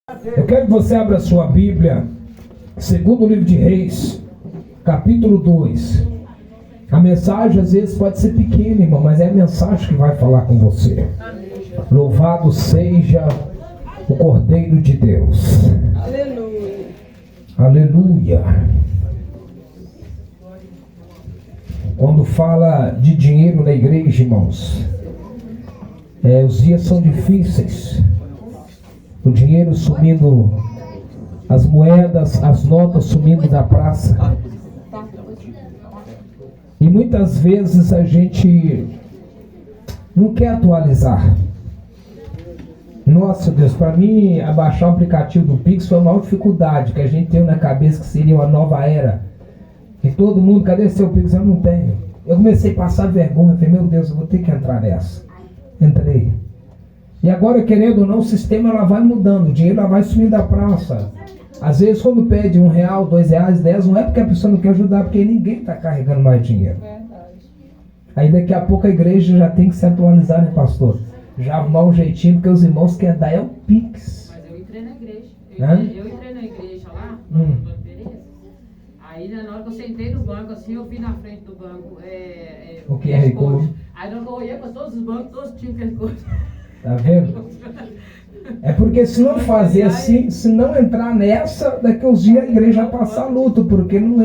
Eu quero que você abra a sua Bíblia, segundo livro de Reis, capítulo 2. A mensagem às vezes pode ser pequena, irmão, mas é a mensagem que vai falar com você. Louvado seja o Cordeiro de Deus. Aleluia. Aleluia. Quando fala de dinheiro na igreja, irmãos, os dias são difíceis. O dinheiro sumindo, as moedas, as notas sumindo da praça. E muitas vezes a gente não quer atualizar. Nossa Deus, para mim abaixar o aplicativo do Pix foi a maior dificuldade que a gente tem na cabeça, que seria uma nova era. E todo mundo, cadê seu Pix? Eu não tenho. Eu comecei a passar vergonha, falei, meu Deus, eu vou ter que entrar nessa. Entrei. E agora, querendo ou não, o sistema ela vai mudando, o dinheiro ela vai sumindo da praça. Às vezes, quando pede R$1, R$2, 10, não é porque a pessoa não quer ajudar, porque ninguém está carregando mais dinheiro. Aí daqui a pouco a igreja já tem que se atualizar, né, pastor? Já arrumar um jeitinho, porque os irmãos querem dar o Pix. Mas eu entrei na igreja. Eu entrei na igreja lá, Aí na hora que eu sentei no banco, assim, eu vi na frente do banco o QR Code. Aí eu olhei para todos os bancos, todos tinham QR Code. Tá vendo? É porque se não fazer assim, se não entrar nessa, daqui uns dias a igreja vai passar luto, porque não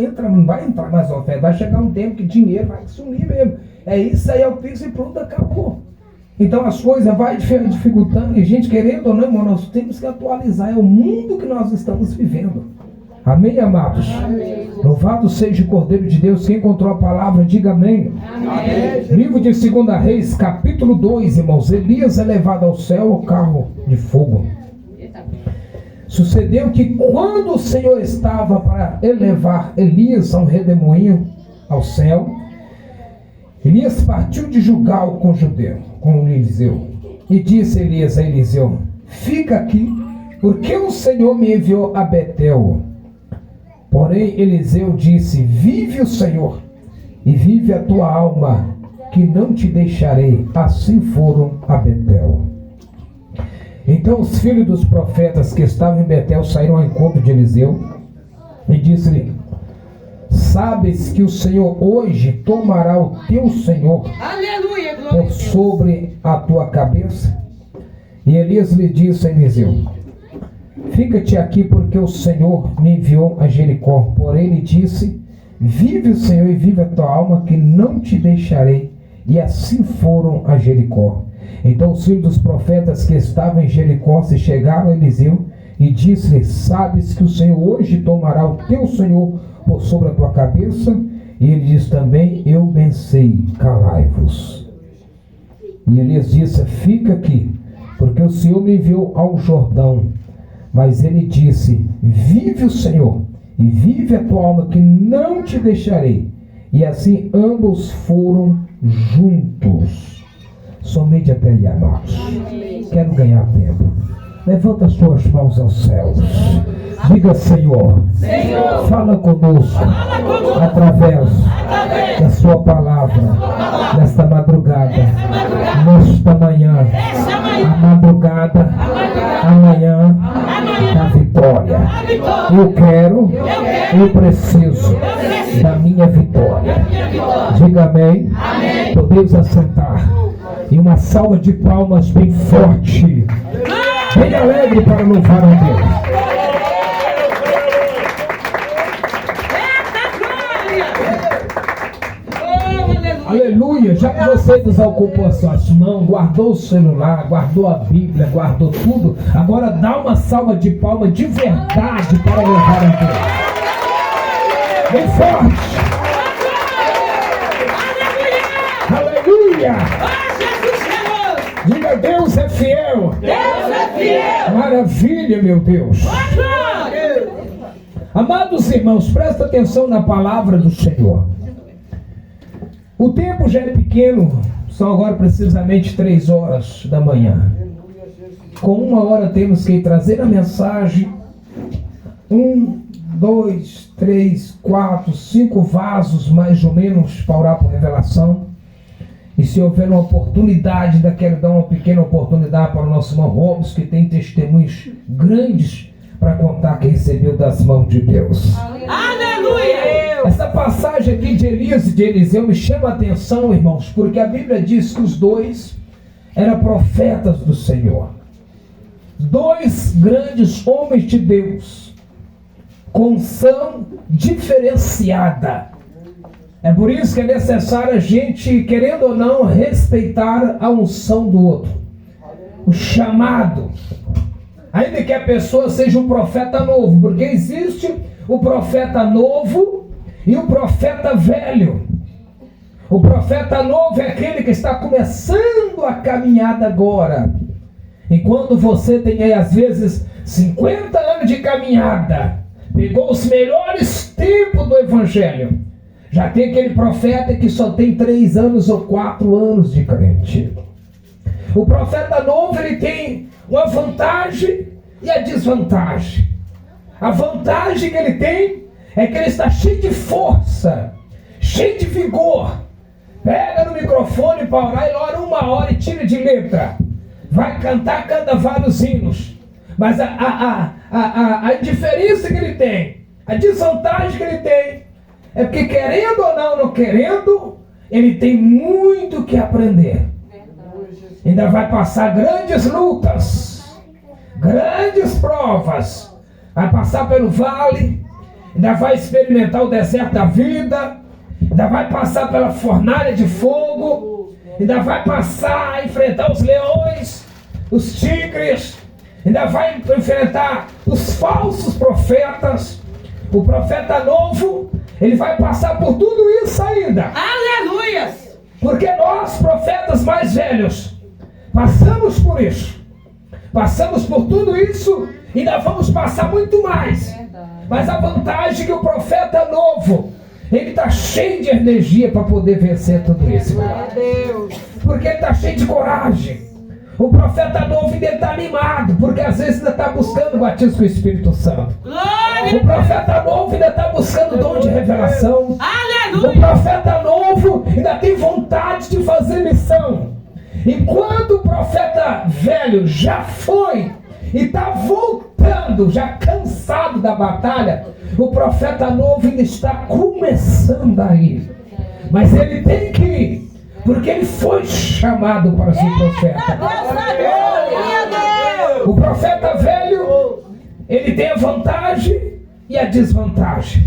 vai entrar mais oferta. Vai chegar um tempo que dinheiro vai sumir mesmo. É isso aí, é o Pix e pronto, acabou. Então as coisas vai dificultando, e gente, querendo ou não, irmão, nós temos que atualizar. É o mundo que nós estamos vivendo. Amém, amados? Amém. Louvado seja o Cordeiro de Deus. Quem encontrou a palavra, diga amém. Amém. Livro de 2 Reis, capítulo 2, irmãos. Elias é levado ao céu ao carro de fogo. Sucedeu que quando o Senhor estava para elevar Elias a um redemoinho ao céu, Elias partiu de Gilgal com Eliseu. E disse Elias a Eliseu: fica aqui, porque o Senhor me enviou a Betel. Porém Eliseu disse: vive o Senhor, e vive a tua alma, que não te deixarei. Assim foram a Betel. Então os filhos dos profetas que estavam em Betel saíram ao encontro de Eliseu e disse-lhe: sabes que o Senhor hoje tomará o teu Senhor Aleluia, glória por sobre a tua cabeça? E Elias lhe disse a Eliseu: fica-te aqui, porque o Senhor me enviou a Jericó. Porém ele disse: vive o Senhor e vive a tua alma, que não te deixarei. E assim foram a Jericó. Então os filhos dos profetas que estavam em Jericó se chegaram a Eliseu e disse-lhe: sabes que o Senhor hoje tomará o teu Senhor por sobre a tua cabeça? E ele disse também: eu bem sei, calai-vos. E Elias disse: fica aqui, porque o Senhor me enviou ao Jordão. Mas ele disse: vive o Senhor e vive a tua alma, que não te deixarei. E assim ambos foram juntos. Somente até aí, amados. Quero ganhar tempo. Levanta as suas mãos aos céus. Diga: Senhor, fala conosco através da sua palavra nesta madrugada, nesta manhã, a madrugada, amanhã, da vitória. Eu quero, eu preciso da minha vitória. Diga amém. Podemos assentar. E uma salva de palmas bem forte, bem alegre, para louvar a Deus. Aleluia. Já que você desocupou as suas mãos, guardou o celular, guardou a Bíblia, guardou tudo, agora dá uma salva de palmas de verdade para louvar a Deus. Bem forte. Aleluia. Diga: Deus é fiel. Deus é fiel. Maravilha, meu Deus. Amados irmãos, presta atenção na palavra do Senhor. O tempo já é pequeno, são agora precisamente 3 horas da manhã. Com 1 hora temos que trazer a mensagem. 1, 2, 3, 4, 5 vasos mais ou menos para orar por revelação. E se houver uma oportunidade, ainda quero dar uma pequena oportunidade para o nosso irmão Robson, que tem testemunhos grandes para contar que recebeu das mãos de Deus. Aleluia! Essa passagem aqui de Elias e de Eliseu me chama a atenção, irmãos, porque a Bíblia diz que os dois eram profetas do Senhor. Dois grandes homens de Deus, com unção diferenciada. É por isso que é necessário a gente, querendo ou não, respeitar a unção do outro. O chamado. Ainda que a pessoa seja um profeta novo, porque existe o profeta novo e o profeta velho. O profeta novo é aquele que está começando a caminhada agora. Enquanto você tem aí, às vezes, 50 anos de caminhada, pegou os melhores tempos do Evangelho, já tem aquele profeta que só tem 3 anos ou 4 anos de crente. O profeta novo, ele tem uma vantagem e a desvantagem. A vantagem que ele tem é que ele está cheio de força, cheio de vigor. Pega no microfone para orar e ora 1 hora e tira de letra. Vai cantar, canta vários hinos. Mas a diferença que ele tem, a desvantagem que ele tem, é porque querendo ou não querendo, ele tem muito que aprender. Ainda vai passar grandes lutas, grandes provas. Vai passar pelo vale, ainda vai experimentar o deserto da vida, ainda vai passar pela fornalha de fogo, ainda vai passar a enfrentar os leões, os tigres, ainda vai enfrentar os falsos profetas. O profeta novo, ele vai passar por tudo isso ainda. Aleluia! Porque nós, profetas mais velhos, passamos por isso. Passamos por tudo isso e ainda vamos passar muito mais. Mas a vantagem é que o profeta novo, ele está cheio de energia para poder vencer tudo isso. Porque ele está cheio de coragem. O profeta novo ainda está animado, porque às vezes ainda está buscando o batismo com o Espírito Santo. O profeta novo ainda está buscando o dom de revelação. O profeta novo ainda tem vontade de fazer missão. Enquanto o profeta velho já foi e está voltando, já cansado da batalha, o profeta novo ainda está começando a ir. Mas ele tem que ir, porque ele foi chamado para ser profeta. O profeta velho, ele tem a vantagem e a desvantagem.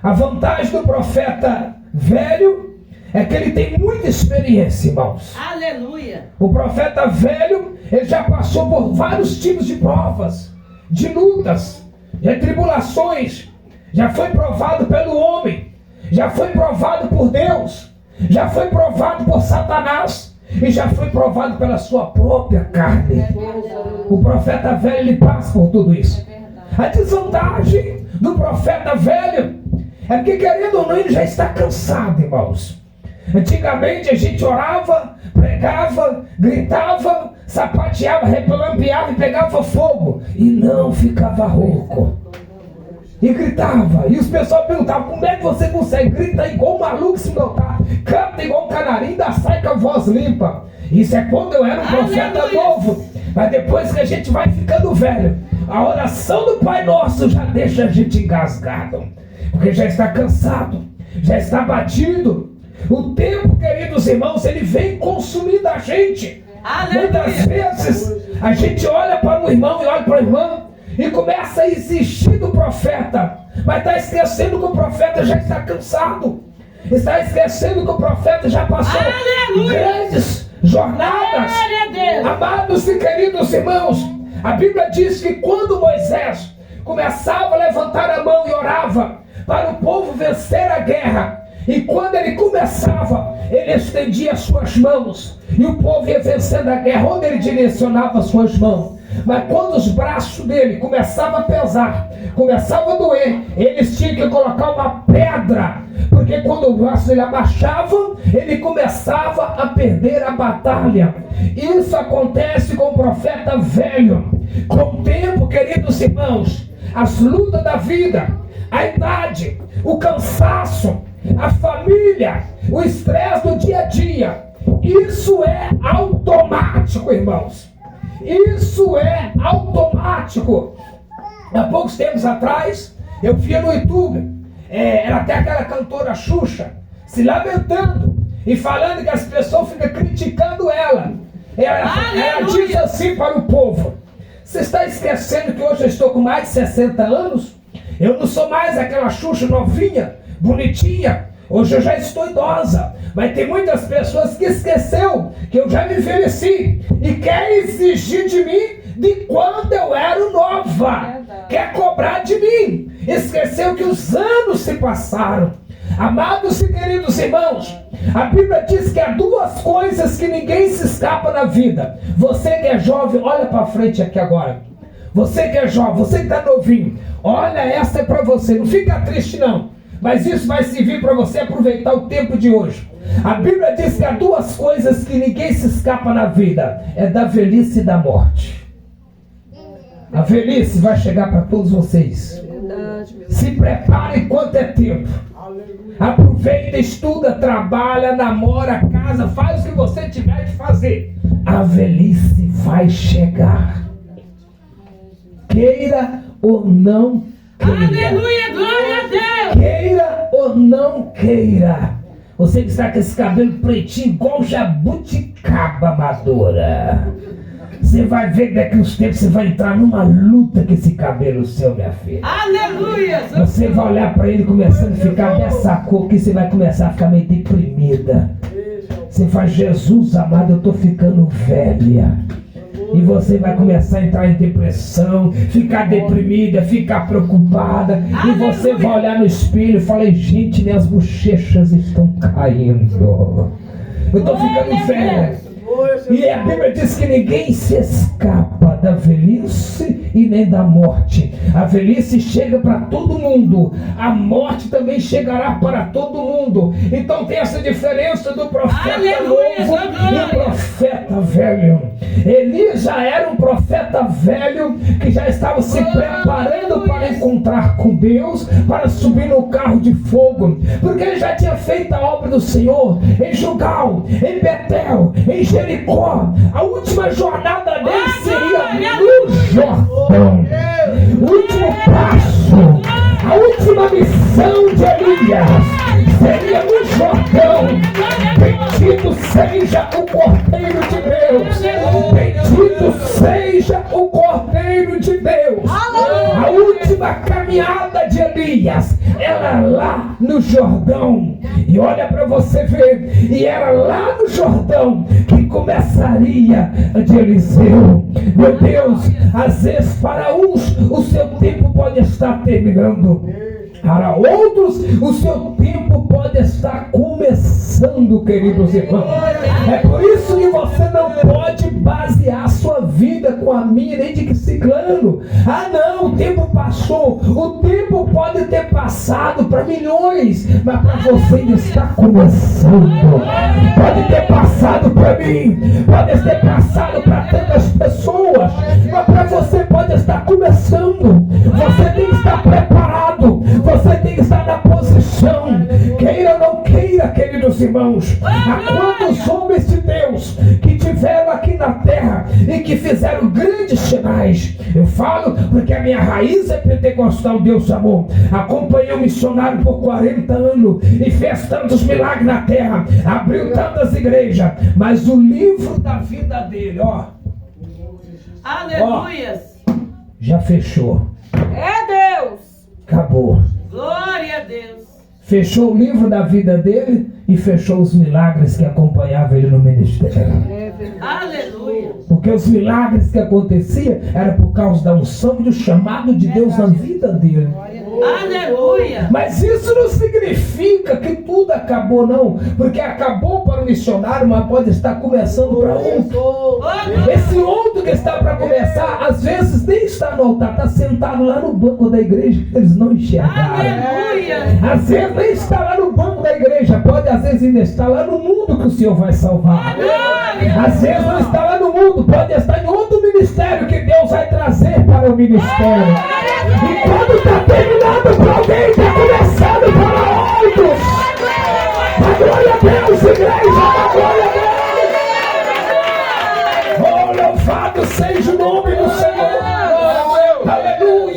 A vantagem do profeta velho é que ele tem muita experiência, irmãos. Aleluia! O profeta velho, ele já passou por vários tipos de provas, de lutas, de tribulações. Já foi provado pelo homem, já foi provado por Deus, já foi provado por Satanás e já foi provado pela sua própria carne. O profeta velho, ele passa por tudo isso. A desvantagem do profeta velho é porque, querendo ou não, ele já está cansado, irmãos. Antigamente a gente orava, pregava, gritava, sapateava, relampeava e pegava fogo e não ficava rouco. E gritava, e os pessoal perguntavam: como é que você consegue? Grita igual um maluco se notar, canta igual um canarinho, ainda sai com a voz limpa. Isso é quando eu era um profeta novo. Mas depois que a gente vai ficando velho, a oração do Pai Nosso já deixa a gente engasgado, porque já está cansado, já está batido. O tempo, queridos irmãos, ele vem consumindo a gente. Muitas vezes a gente olha para o irmão e olha para a irmã e começa a exigir do profeta, mas está esquecendo que o profeta já está cansado, está esquecendo que o profeta já passou grandes jornadas. Amados e queridos irmãos, a Bíblia diz que quando Moisés começava a levantar a mão e orava para o povo vencer a guerra, e quando ele começava, ele estendia as suas mãos e o povo ia vencendo a guerra onde ele direcionava as suas mãos. Mas quando os braços dele começavam a pesar, começava a doer, eles tinham que colocar uma pedra, porque quando o braço dele abaixava, ele começava a perder a batalha. Isso acontece com o profeta velho. Com o tempo, queridos irmãos, as lutas da vida, a idade, o cansaço, a família, o estresse do dia a dia, Isso é automático, irmãos. Isso é automático. Há poucos tempos atrás, eu via no YouTube, era até aquela cantora Xuxa, se lamentando e falando que as pessoas ficam criticando ela. Ela diz assim para o povo: você está esquecendo que hoje eu estou com mais de 60 anos? Eu não sou mais aquela Xuxa novinha, bonitinha. Hoje eu já estou idosa. Mas tem muitas pessoas que esqueceu que eu já me envelheci e quer exigir de mim de quando eu era nova. Quer cobrar de mim. Esqueceu que os anos se passaram. Amados e queridos irmãos, a Bíblia diz que há duas coisas que ninguém se escapa na vida. Você que é jovem, olha para frente aqui agora. Você que é jovem, você que está novinho, olha, essa é para você. Não fica triste não, mas isso vai servir para você aproveitar o tempo de hoje. A Bíblia diz que há duas coisas que ninguém se escapa na vida: é da velhice e da morte. A velhice vai chegar para todos vocês. Se prepare enquanto é tempo. Aproveita, estuda, trabalha, namora, casa, faz o que você tiver de fazer. A velhice vai chegar. Queira ou não queira. Aleluia, glória a Deus. Queira ou não queira. Você que está com esse cabelo pretinho igual jabuticaba madura, você vai ver que daqui uns tempos você vai entrar numa luta com esse cabelo seu, minha filha. Aleluia. Você vai olhar para ele começando a ficar dessa cor que você vai começar a ficar meio deprimida. Você faz: Jesus amado, eu estou ficando velha. E você vai começar a entrar em depressão, ficar deprimida, ficar preocupada. E você vai olhar no espelho e falar: gente, minhas bochechas estão caindo. Eu estou ficando velha. E a Bíblia diz que ninguém se escapa da velhice e nem da morte. A velhice chega para todo mundo, a morte também chegará para todo mundo. Então tem essa diferença do profeta novo e o profeta velho. Elias já era um profeta velho que já estava se preparando para encontrar com Deus, para subir no carro de fogo, porque ele já tinha feito a obra do Senhor em Gilgal, em Betel, em Jericó. A última jornada dele seria no Jordão. O último passo, a última missão de Elias seria no Jordão. Bendito seja o Cordeiro de Deus. Bendito seja o Cordeiro de Deus. A última caminhada de Elias era lá no Jordão. E olha para você ver, e era lá no Jordão que começaria a de Eliseu. Meu Deus, às vezes para uns o seu tempo pode estar terminando, para outros o seu tempo pode estar começando, queridos irmãos. É por isso que você não pode basear sua vida com a minha, nem de que ciclano. Ah não, o tempo passou. O tempo pode ter passado para milhões, mas para você ainda está começando. Pode ter passado para mim, pode ter passado para tantas pessoas, mas para você pode estar começando. Você tem que estar preparado, você tem que estar na posição. Queira ou não queira, queridos irmãos, há quantos homens de Deus que tiveram aqui na terra e que fizeram grandes sinais. Eu falo porque a minha raiz é pentecostal. Deus amou, acompanhei um missionário por 40 anos e fez tantos milagres na terra, abriu tantas igrejas, mas o livro da vida dele, Aleluia. Já fechou. É Deus. Acabou. Glória a Deus. Fechou o livro da vida dele e fechou os milagres que acompanhavam ele no ministério. Aleluia. Porque os milagres que aconteciam era por causa da unção e do chamado de Deus na vida dele. Aleluia. Mas isso não significa que tudo acabou, não. Porque acabou para o missionário, mas pode estar começando para outro. Esse outro que está para começar, às vezes nem está no altar, está sentado lá no banco da igreja, que eles não enxergaram. Aleluia. Às vezes nem está lá no banco da igreja, pode às vezes ainda estar lá no mundo que o Senhor vai salvar. Às vezes não está lá no mundo, pode estar em outro ministério que Deus vai trazer para o ministério. E quando está terminado para alguém, está começando para outros. A glória a Deus, igreja, a glória a Deus.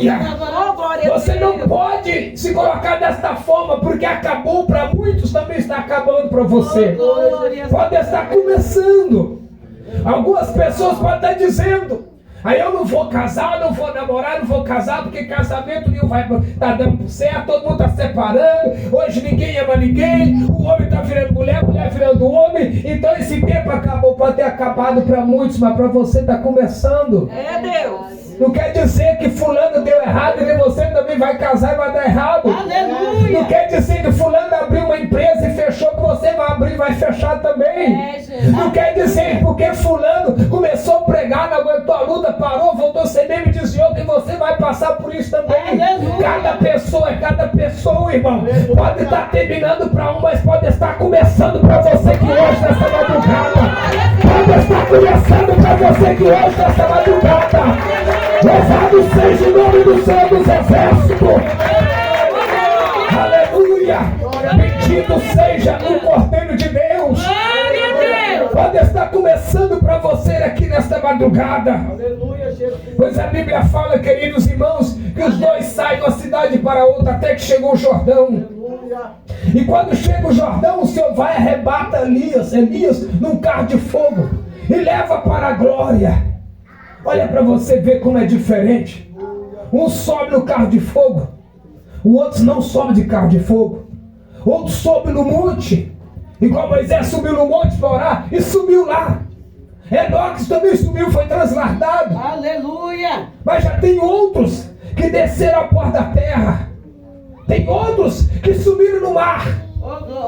Aleluia! Você não pode se colocar desta forma, porque acabou para muitos, também está acabando para você. Pode estar começando. Algumas pessoas podem estar dizendo: aí eu não vou casar, não vou namorar, não vou casar, porque casamento nenhum vai estar dando certo, todo mundo está separando, hoje ninguém ama ninguém, o homem está virando mulher, mulher virando homem, então esse tempo acabou, pode ter acabado para muitos, mas para você está começando. É Deus. Não quer dizer que fulano deu errado e que você também vai casar e vai dar errado. Aleluia. Não quer dizer que fulano abriu uma empresa e fechou, que você vai abrir e vai fechar também. Não quer dizer que porque fulano começou a pregar, não aguentou a luta, parou, voltou a ser mesmo e desviou, que você vai passar por isso também. Aleluia. Cada pessoa, irmão, pode estar terminando para um, mas pode estar começando para você que hoje nessa madrugada. Pode estar começando para você que hoje nessa madrugada. Louvado seja o nome do Senhor dos Exércitos. Aleluia. Bendito seja o Cordeiro de Deus. Pode estar começando para você aqui nesta madrugada. Pois a Bíblia fala, queridos irmãos, que os dois saem de uma cidade para outra até que chegou o Jordão. E quando chega o Jordão, o Senhor vai e arrebata Elias num carro de fogo e leva para a glória. Olha para você ver como é diferente. Um sobe no carro de fogo, o outro não sobe de carro de fogo. Outro sobe no monte, igual Moisés subiu no monte para orar e subiu lá. Enoque também subiu, foi transladado. Aleluia. Mas já tem outros que desceram a porta da terra. Tem outros que subiram no mar.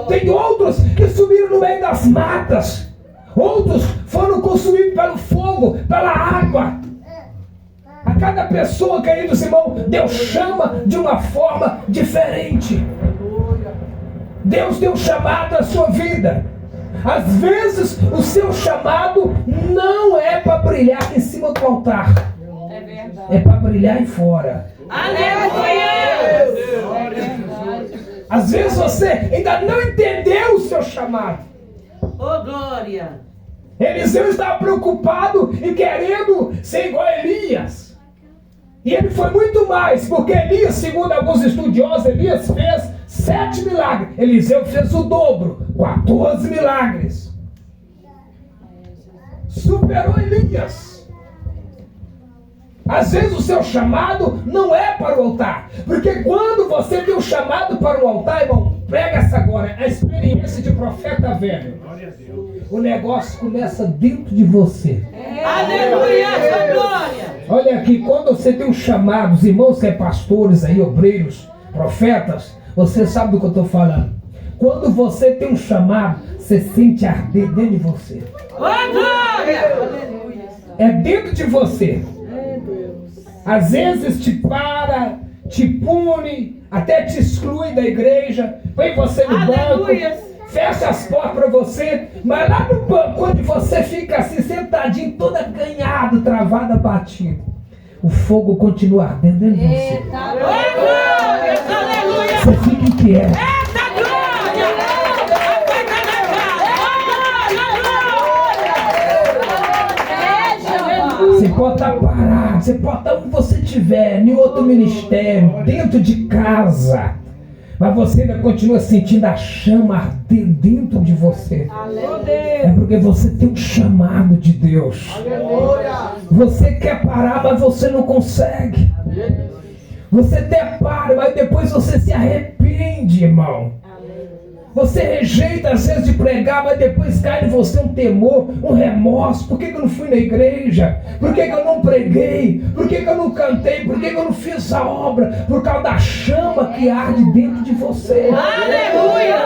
Tem outros que subiram no meio das matas. Outros foram consumidos pelo fogo, pela água. A cada pessoa, queridos irmãos, Deus chama de uma forma diferente. Deus tem um chamado à sua vida. Às vezes o seu chamado não é para brilhar em cima do altar. É verdade. É para brilhar em fora. Aleluia. É verdade. Às vezes você ainda não entendeu o seu chamado. Oh, glória. Eliseu estava preocupado e querendo ser igual a Elias. E ele foi muito mais, porque Elias, segundo alguns estudiosos, Elias fez 7 milagres. Eliseu fez o dobro, 14 milagres. Superou Elias. Às vezes o seu chamado não é para o altar. Porque quando você tem um chamado para o altar, irmão, pega essa agora, a experiência de profeta velho. O negócio começa dentro de você. Aleluia. Sua glória. Olha aqui, quando você tem um chamado, os irmãos que é pastores aí, obreiros, profetas, você sabe do que eu estou falando. Quando você tem um chamado, você sente arder dentro de você. Oh, glória. É dentro de você. Às vezes te para, te pune, até te exclui da igreja, põe você no Aleluia. banco, fecha as portas para você, mas lá no banco onde você fica assim, sentadinho, todo acanhado, travado, abatido, o fogo continua ardendo dentro de você. Oh, glória. Aleluia. Você fica inquieto. Eita glória. A coisa da casa. Você pode estar parado, você pode estar onde você estiver, em outro ministério, dentro de casa, mas você ainda continua sentindo a chama arder dentro de você. É porque você tem um chamado de Deus. Você quer parar, mas você não consegue. Você até para, mas depois você se arrepende, irmão. Você rejeita às vezes de pregar, mas depois cai em você um temor, um remorso. Por que eu não fui na igreja? Por que eu não preguei? Por que eu não cantei? Por que eu não fiz a obra? Por causa da chama que arde dentro de você. Aleluia.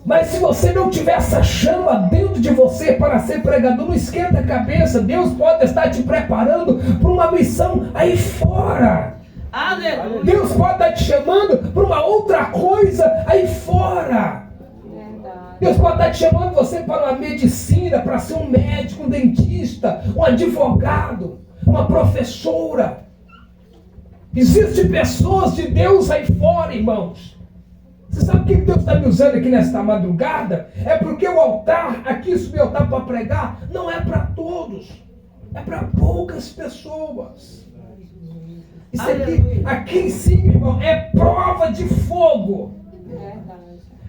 Mas se você não tiver essa chama dentro de você para ser pregador, não esquenta a cabeça. Deus pode estar te preparando para uma missão aí fora. Aleluia. Deus pode estar te chamando para uma outra coisa aí fora. Deus pode estar te chamando você para uma medicina, para ser um médico, um dentista, um advogado, uma professora. Existem pessoas de Deus aí fora, irmãos. Você sabe o que Deus está me usando aqui nesta madrugada? É porque o altar, aqui subir o altar para pregar, não é para todos. É para poucas pessoas. Isso aqui em cima, irmão, é prova de fogo.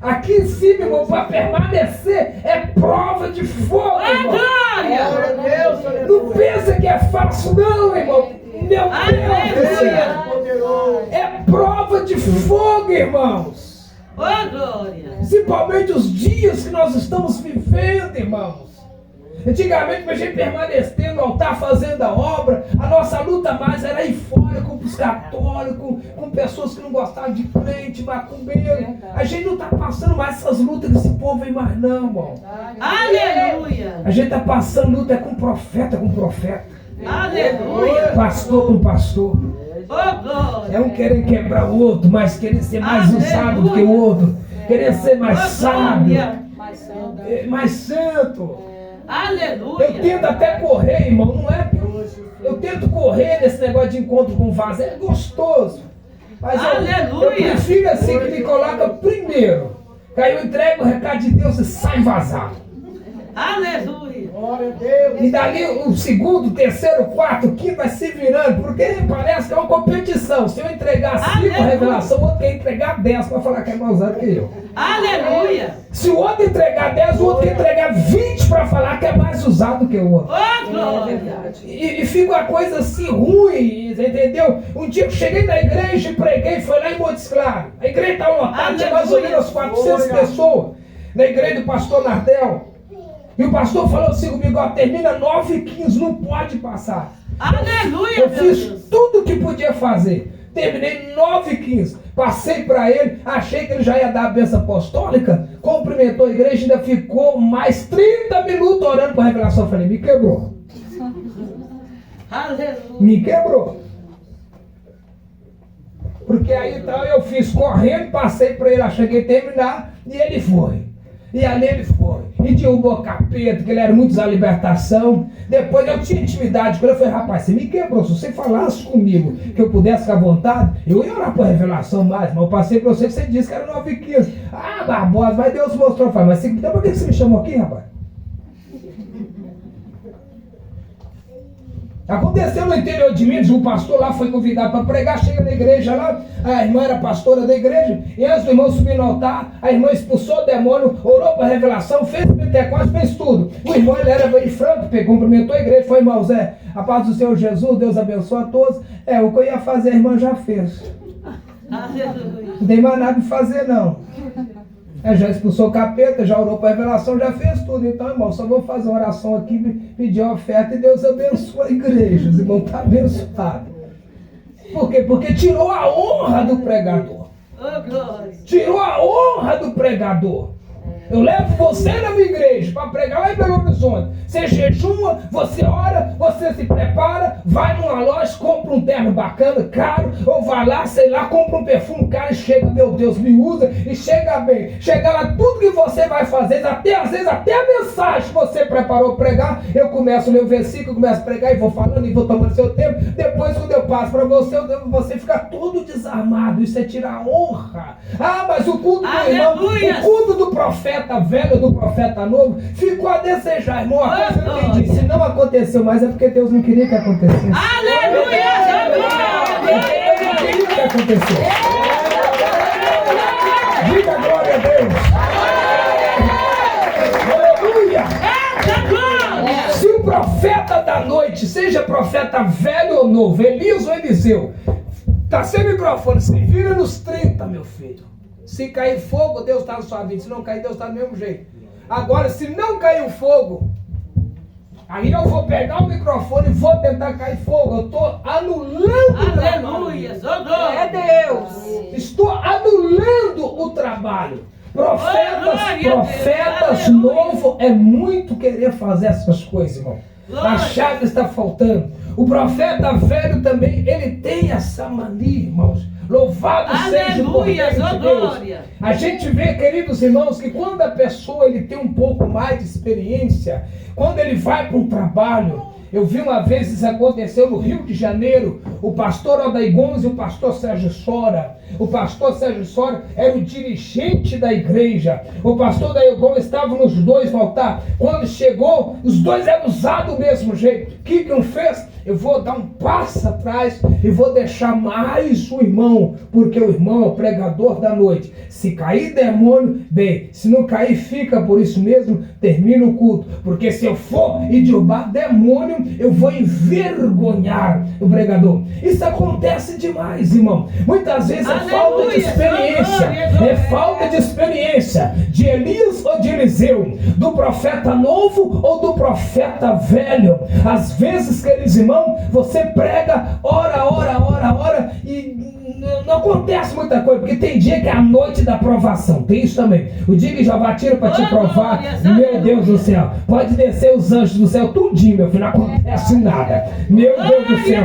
Aqui em cima, irmão, para permanecer, é prova de fogo, irmão. Não pensa que é fácil, não, irmão. Meu Deus do céu. É prova de fogo, irmãos. Principalmente os dias que nós estamos vivendo, irmãos. Antigamente, para a gente permanecer no altar fazendo a obra, a nossa luta mais era ir fora com os católicos, com pessoas que não gostavam de crente, macumbeiro. A gente não está passando mais essas lutas com esse povo aí mais não, irmão. Aleluia. A gente está passando luta com profeta, Aleluia. pastor com pastor. É um querendo quebrar o outro, mas querendo ser mais usado do que o outro, querendo ser mais sábio, mais santo. Aleluia. Eu tento até correr, irmão, não é? Eu tento correr nesse negócio de encontro com vaso, é gostoso. Mas eu prefiro assim que me coloca primeiro. Que aí eu entrego o recado de Deus e sai vazado. Aleluia. E dali o segundo, terceiro, quarto, quinto vai se virando, porque parece que é uma competição. Se eu entregar 5 revelações, o outro quer entregar 10 para falar que é mais usado que eu. Aleluia. Se o outro entregar 10, o outro quer entregar 20 para falar que é mais usado que o outro. E fica uma coisa assim ruim, entendeu? Um dia eu cheguei na igreja e preguei, foi lá em Montes Claros. A igreja estava lotada, tinha mais ou menos 400 pessoas. Na igreja do pastor Nardel. E o pastor falou assim comigo, ó, termina 9h15, não pode passar. Aleluia. Eu fiz tudo o que podia fazer. Terminei 9h15. Passei para ele, achei que ele já ia dar a bênção apostólica, cumprimentou a igreja e ainda ficou mais 30 minutos orando para a revelação. Eu falei, me quebrou. Aleluia. Me quebrou. Porque aí então eu fiz correndo, passei para ele, achei que ia terminar, e ele foi. E ali ele foi. E derrubou o capeta, que ele era muito da libertação. Depois eu tinha intimidade com ele. Eu falei, rapaz, você me quebrou. Se você falasse comigo que eu pudesse ficar à vontade, eu ia orar para a revelação mais. Mas eu passei para você que você disse que era 9h15. Ah, Barbosa, mas Deus mostrou. Eu falei, mas então por que você me chamou aqui, rapaz? Aconteceu no interior de Minas, um pastor lá foi convidado para pregar, chega na igreja lá, a irmã era pastora da igreja, e antes do irmão subir no altar, a irmã expulsou o demônio, orou para a revelação, fez Pentecostes, fez tudo. O irmão, ele era bem franco, cumprimentou a igreja, foi, irmão Zé, a paz do Senhor Jesus, Deus abençoe a todos. O que eu ia fazer, a irmã já fez. Não tem mais nada de fazer, não. Já expulsou o capeta, já orou para a revelação, já fez tudo. Então, irmão, só vou fazer uma oração aqui, pedir uma oferta e Deus abençoe a igreja. Os irmãos estão abençoados. Por quê? Porque tirou a honra do pregador. Tirou a honra do pregador. Eu levo você na minha igreja para pregar lá em Belo Horizonte. Você jejua, você ora, você se prepara, vai numa loja, compra um terno bacana, caro, ou vai lá, sei lá, compra um perfume caro e chega, meu Deus, me usa e chega bem. Chega lá, tudo que você vai fazer, às vezes até a mensagem que você preparou para pregar, eu começo a ler o versículo, começo a pregar e vou falando e vou tomando seu tempo. Depois, quando eu passo para você, você fica todo desarmado. Isso é tirar a honra. Ah, mas o culto do irmão, o culto do profeta velho, do profeta novo, ficou a desejar, irmão. A coisa eu entendi. Se não aconteceu mais, é porque Deus não queria que acontecesse. Aleluia! Deus não queria que acontecesse. Diga glória a Deus. Aleluia! Se o profeta da noite, seja profeta velho ou novo, Elias ou Eliseu, está sem microfone, se vira nos 30, meu filho. Se cair fogo, Deus está na sua vida. Se não cair, Deus está do mesmo jeito. Agora, se não cair o fogo, aí eu vou pegar o microfone e vou tentar cair fogo. Eu estou anulando o trabalho. Aleluia! É Deus. Estou anulando o trabalho. Profetas novos é muito querer fazer essas coisas, irmão. A chave está faltando. O profeta velho também, ele tem essa mania, irmãos. Louvado seja o poder de Deus. A gente vê, queridos irmãos, que quando a pessoa ele tem um pouco mais de experiência, quando ele vai para um trabalho, eu vi uma vez isso aconteceu no Rio de Janeiro, o pastor Odair Gomes e o pastor Sérgio Sora. O pastor Sérgio Sora era o dirigente da igreja. O pastor Odair Gomes estava nos dois no altar. Quando chegou, os dois eram usados do mesmo jeito. O que um fez? Eu vou dar um passo atrás e vou deixar mais o irmão, porque o irmão é o pregador da noite. Se cair demônio, bem, se não cair, fica por isso mesmo, termina o culto. Porque se eu for e derrubar demônio, eu vou envergonhar o pregador. Isso acontece demais, irmão. Muitas vezes é falta de experiência. É falta de experiência de Elias ou de Eliseu, do profeta novo ou do profeta velho. Às vezes, queridos irmãos, você prega, ora, e não acontece muita coisa, porque tem dia que é a noite da provação, tem isso também. O dia que Jeová tira para te provar, meu Deus do céu, pode descer os anjos do céu tudinho, meu filho, não acontece nada, meu Deus do céu.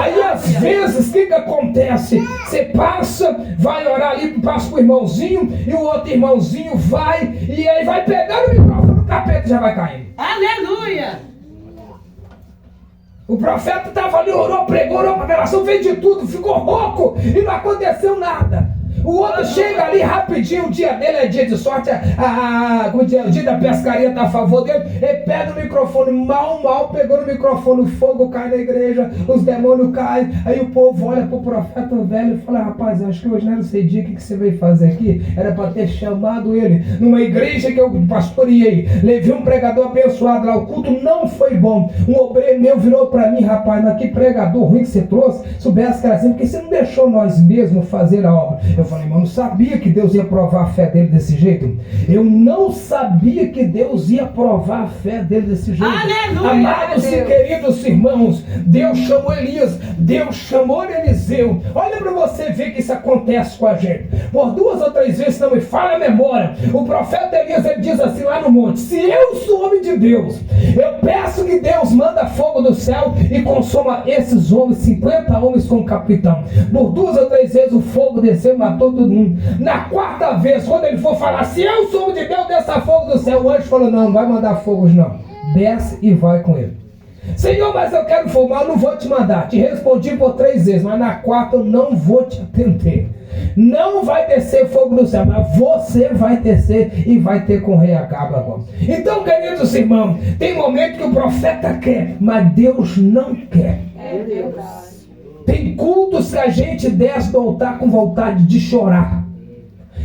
Aí às vezes, o que acontece? Você passa, vai orar ali, passa pro irmãozinho, e o outro irmãozinho vai, e aí vai pegar o microfone, o capeta já vai caindo. Aleluia! O profeta estava ali, orou, pregou, orou, a revelação fez de tudo, ficou rouco e não aconteceu nada. O outro chega ali rapidinho, o dia dele é dia de sorte, o dia da pescaria está a favor dele, ele pega o microfone, mal pegou no microfone, o fogo cai na igreja, os demônios caem, aí o povo olha para o profeta velho e fala: rapaz, acho que hoje não era esse dia, o que você veio fazer aqui? Era para ter chamado ele numa igreja que eu pastoreei, levei um pregador abençoado lá, o culto não foi bom, um obreiro meu virou para mim: rapaz, mas que pregador ruim que você trouxe, soubesse que era assim, porque você não deixou nós mesmos fazer a obra. Eu falei: mas eu não sabia que Deus ia provar a fé dele desse jeito. Eu não sabia que Deus ia provar a fé dele desse jeito. Aleluia, amados e queridos irmãos, Deus chamou Elias, Deus chamou Eliseu. Olha para você ver que isso acontece com a gente. Por 2 ou 3 vezes, não me falha a memória, o profeta Elias, ele diz assim lá no monte: se eu sou homem de Deus, eu peço que Deus manda fogo do céu e consuma esses homens, 50 homens com o capitão. Por 2 ou 3 vezes o fogo desceu e matou todo mundo. Na 4ª vez, quando ele for falar: se eu sou de Deus, desça fogo do céu, o anjo falou: não vai mandar fogos não, desce e vai com ele. Senhor, mas eu quero fogo, mas eu não vou te mandar. Te respondi por 3 vezes, mas na 4ª eu não vou te atender. Não vai descer fogo do céu, mas você vai descer e vai ter com o rei Acabe agora. Então, queridos irmãos, tem momento que o profeta quer, mas Deus não quer. É Deus. Tem cultos que a gente desce do altar com vontade de chorar.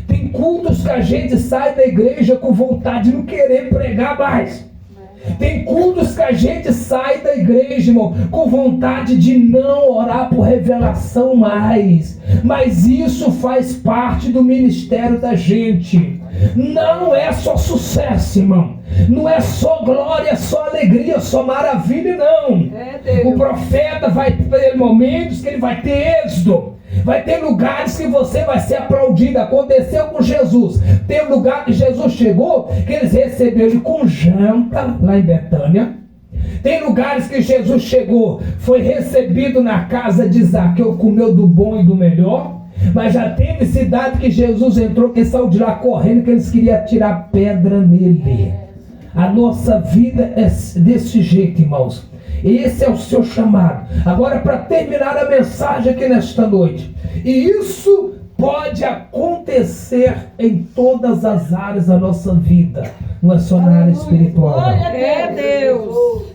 Tem cultos que a gente sai da igreja com vontade de não querer pregar mais. Tem cultos que a gente sai da igreja, irmão, com vontade de não orar por revelação mais. Mas isso faz parte do ministério da gente. Não é só sucesso, irmão. Não é só glória, só alegria, só maravilha, não. O profeta vai ter momentos que ele vai ter êxodo. Vai ter lugares que você vai ser aplaudido. Aconteceu com Jesus. Tem um lugar que Jesus chegou, que eles receberam ele com janta, lá em Betânia. Tem lugares que Jesus chegou, foi recebido na casa de Zaqueu, comeu do bom e do melhor. Mas já teve cidade que Jesus entrou, que saiu de lá correndo, que eles queriam tirar pedra nele. A nossa vida é desse jeito, irmãos. Esse é o seu chamado. Agora, para terminar a mensagem aqui nesta noite, e isso pode acontecer em todas as áreas da nossa vida, não é só na área espiritual, não. É Deus.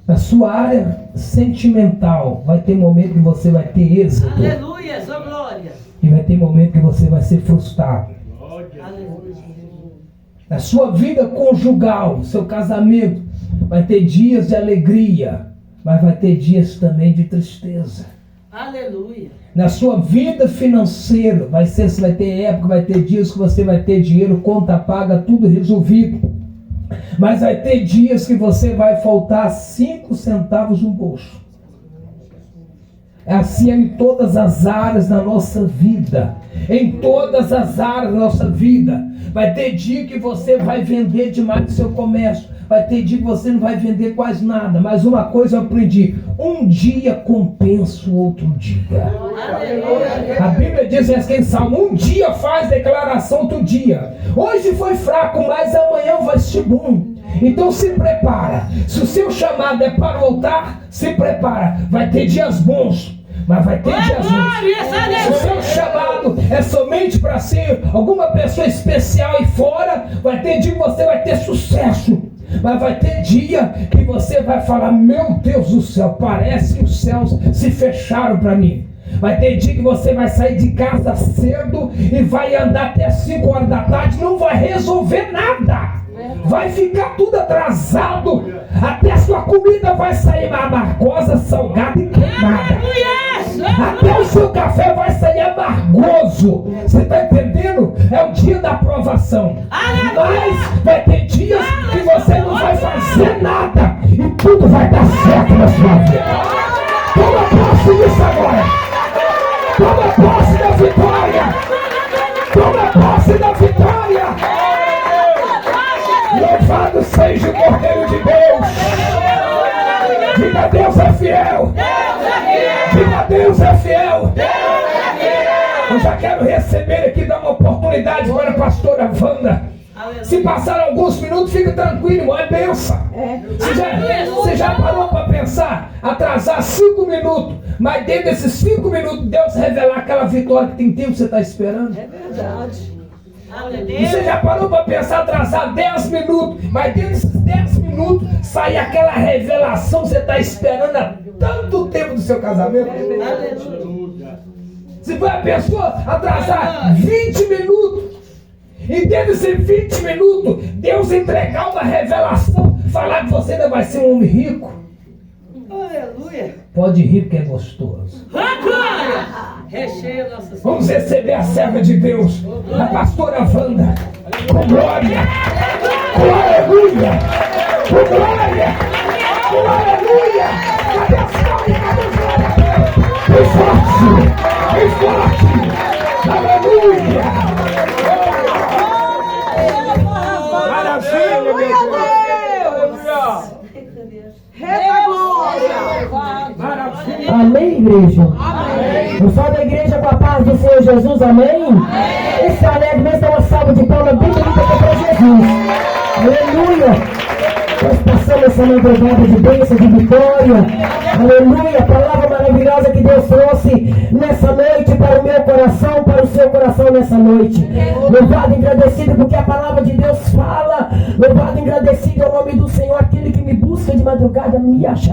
Na sua área sentimental, vai ter momento que você vai ter êxito. Aleluia, sua glória. E vai ter momento que você vai ser frustrado. Aleluia. Na sua vida conjugal, seu casamento, vai ter dias de alegria, mas vai ter dias também de tristeza. Aleluia. Na sua vida financeira, vai ter época, vai ter dias que você vai ter dinheiro, conta paga, tudo resolvido. Mas vai ter dias que você vai faltar 5 centavos no bolso. É assim em todas as áreas da nossa vida. Em todas as áreas da nossa vida. Vai ter dia que você vai vender demais do seu comércio. Vai ter dia que você não vai vender quase nada. Mas uma coisa eu aprendi: um dia compensa o outro dia. Aleluia. A Bíblia diz assim em Salmo: um dia faz declaração outro dia. Hoje foi fraco, mas amanhã vai ser bom. Então se prepara. Se o seu chamado é para o altar, se prepara. Vai ter dias bons, mas vai ter dias ruins. Se o seu chamado é somente para ser alguma pessoa especial e fora, vai ter dia que você vai ter sucesso. Mas vai ter dia que você vai falar: meu Deus do céu, parece que os céus se fecharam para mim. Vai ter dia que você vai sair de casa cedo e vai andar até 5 horas da tarde, não vai resolver nada. Vai ficar tudo atrasado. Até a sua comida vai sair amargosa, salgada e queimada. Até o seu café vai sair amargoso. Você está entendendo? É o dia da aprovação. Mas vai ter dias que você não vai fazer nada e tudo vai dar certo na sua vida. Toma posse disso agora. Toma posse da vitória. Toma posse da vitória. Louvado seja o Cordeiro de Deus. Diga: Deus é fiel. Diga: Deus é fiel. Eu já quero receber aqui, dar uma oportunidade para a pastora Wanda. Se passar alguns minutos, fica tranquilo, irmão, é bênção. Você já parou para pensar? Atrasar 5 minutos, mas dentro desses 5 minutos, Deus revelar aquela vitória que tem tempo que você está esperando? É verdade. E você já parou para pensar, atrasar 10 minutos, mas dentro desses 10 minutos, sair aquela revelação que você está esperando há tanto tempo do seu casamento? Se foi a pessoa atrasar 20 minutos, e dentro desses 20 minutos, Deus entregar uma revelação, falar que você ainda vai ser um homem rico. Aleluia. Pode rir porque é gostoso. Recheia nossas. Vamos receber a serva de Deus, a pastora Wanda, com glória, com aleluia, com glória, com aleluia. Cadê as glórias? Cadê as glórias? Bem forte, bem forte, aleluia. Maravilha, meu Deus. Maravilha. Amém, igreja? Amém. Eu sou da igreja com a paz do Senhor Jesus, amém? Amém. Esse alegre mês é uma salva de palmas bem bonita para Jesus. Aleluia. Nós passamos essa madrugada de bênção, de vitória. Aleluia. A palavra maravilhosa que Deus trouxe nessa noite para o meu coração, para o seu coração nessa noite. Louvado e agradecido porque a palavra de Deus fala. Louvado e agradecido é o nome do Senhor, aquele que me busca de madrugada me acha.